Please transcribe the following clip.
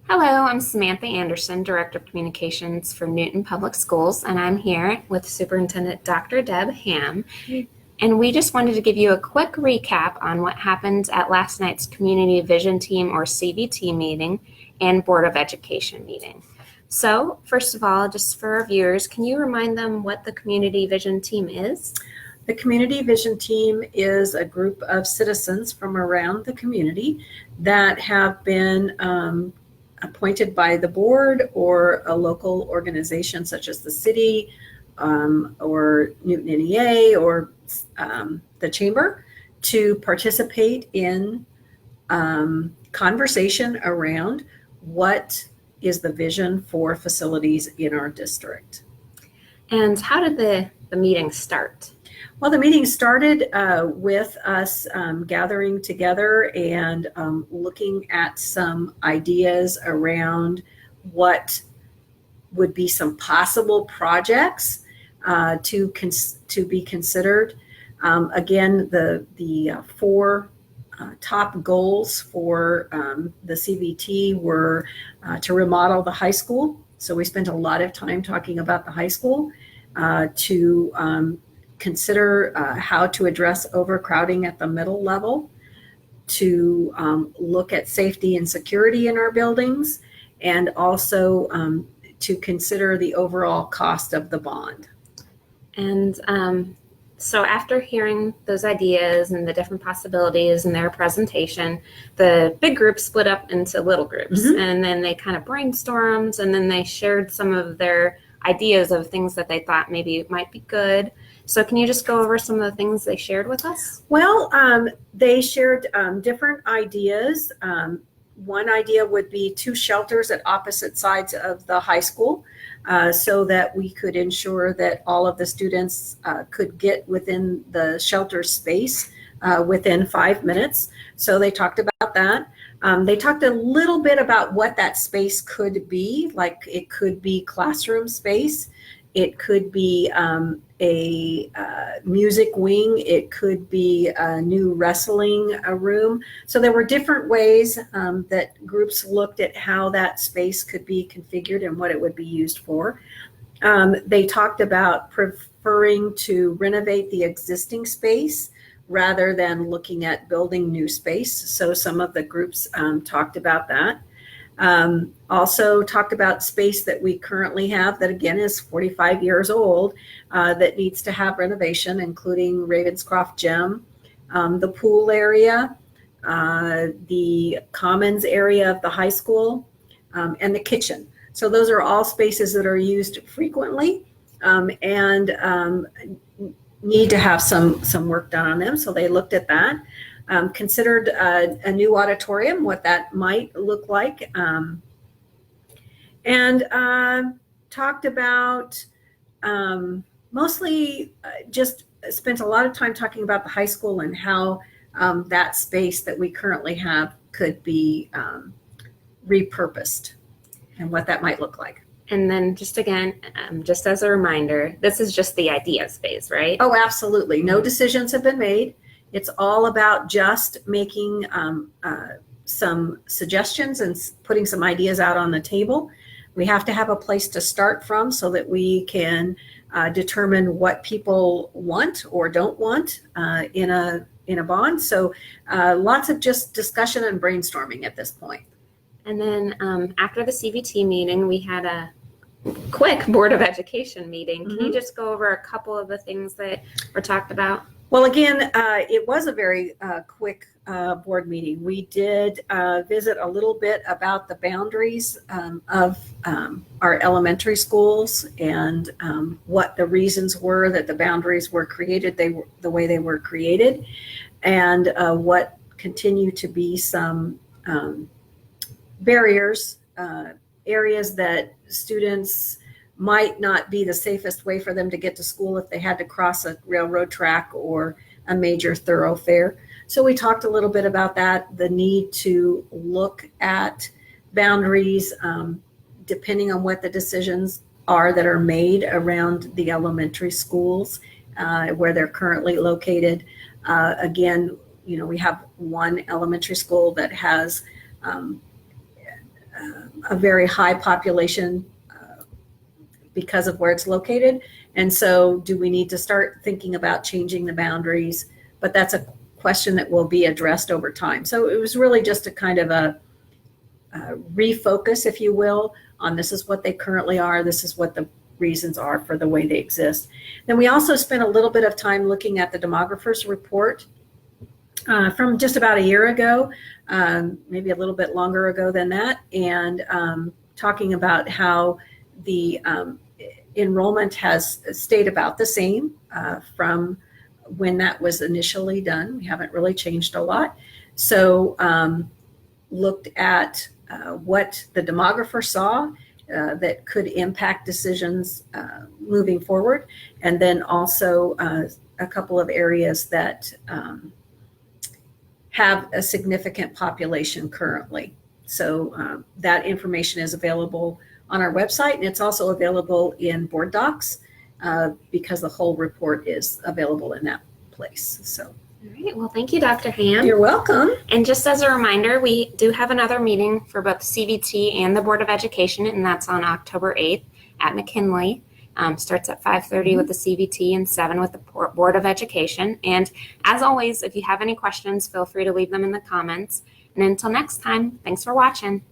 Hello, I'm Samantha Anderson, Director of Communications for Newton Public Schools, and I'm here with Superintendent Dr. Deb Ham. And we just wanted to give you a quick recap on what happened at last night's Community Vision Team or CVT meeting and Board of Education meeting. So, first of all, just for our viewers, can you remind them what the Community Vision Team is? The Community Vision Team is a group of citizens from around the community that have been appointed by the board or a local organization such as the city or Newton NEA or the chamber to participate in conversation around what is the vision for facilities in our district. And how did the meeting start? Well, the meeting started with us gathering together and looking at some ideas around what would be some possible projects to be considered. Again, the four top goals for the CVT were to remodel the high school. So we spent a lot of time talking about the high school, to consider how to address overcrowding at the middle level, to look at safety and security in our buildings, and also to consider the overall cost of the bond. And so after hearing those ideas and the different possibilities in their presentation, the big group split up into little groups, and then they kind of brainstormed, and then they shared some of their ideas of things that they thought maybe might be good. So can you just go over some of the things they shared with us? Well, they shared different ideas. One idea would be 2 shelters at opposite sides of the high school, so that we could ensure that all of the students could get within the shelter space within 5 minutes. So they talked about that. They talked a little bit about what that space could be. Like, it could be classroom space. It could be a music wing. It could be a new wrestling room. So there were different ways that groups looked at how that space could be configured and what it would be used for. They talked about preferring to renovate the existing space rather than looking at building new space. So some of the groups talked about that. Also talked about space that we currently have that, again, is 45 years old, that needs to have renovation, including Ravenscroft Gym, the pool area, the commons area of the high school, and the kitchen. So those are all spaces that are used frequently and need to have some work done on them. So they looked at that. Considered a new auditorium, what that might look like, and talked about mostly just spent a lot of time talking about the high school and how that space that we currently have could be repurposed and what that might look like. And then just again, just as a reminder, this is just the ideas phase, right? Oh, absolutely. No decisions have been made. It's all about just making some suggestions and putting some ideas out on the table. We have to have a place to start from so that we can determine what people want or don't want in a bond. So lots of just discussion and brainstorming at this point. And then after the CVT meeting, we had a quick Board of Education meeting. Can you just go over a couple of the things that were talked about? Well, again, it was a very quick board meeting. We did visit a little bit about the boundaries of our elementary schools and what the reasons were that the boundaries were created the way they were created, and what continue to be some barriers, areas that students might not be the safest way for them to get to school if they had to cross a railroad track or a major thoroughfare. So we talked a little bit about that, the need to look at boundaries depending on what the decisions are that are made around the elementary schools where they're currently located. Again, we have one elementary school that has a very high population because of where it's located. And so do we need to start thinking about changing the boundaries? But that's a question that will be addressed over time. So it was really just a kind of a refocus, if you will, on this is what they currently are, this is what the reasons are for the way they exist. Then we also spent a little bit of time looking at the demographer's report from just about a year ago, maybe a little bit longer ago than that, and talking about how the enrollment has stayed about the same from when that was initially done. We haven't really changed a lot. So looked at what the demographer saw that could impact decisions moving forward, and then also a couple of areas that have a significant population currently. So that information is available on our website, and it's also available in board docs because the whole report is available in that place. So. All right. Well, thank you, Dr. Ham. You're welcome. And just as a reminder, we do have another meeting for both CVT and the Board of Education, and that's on October 8th at McKinley. Starts at 5:30 with the CVT and 7 with the Board of Education. And as always, if you have any questions, feel free to leave them in the comments. And until next time, thanks for watching.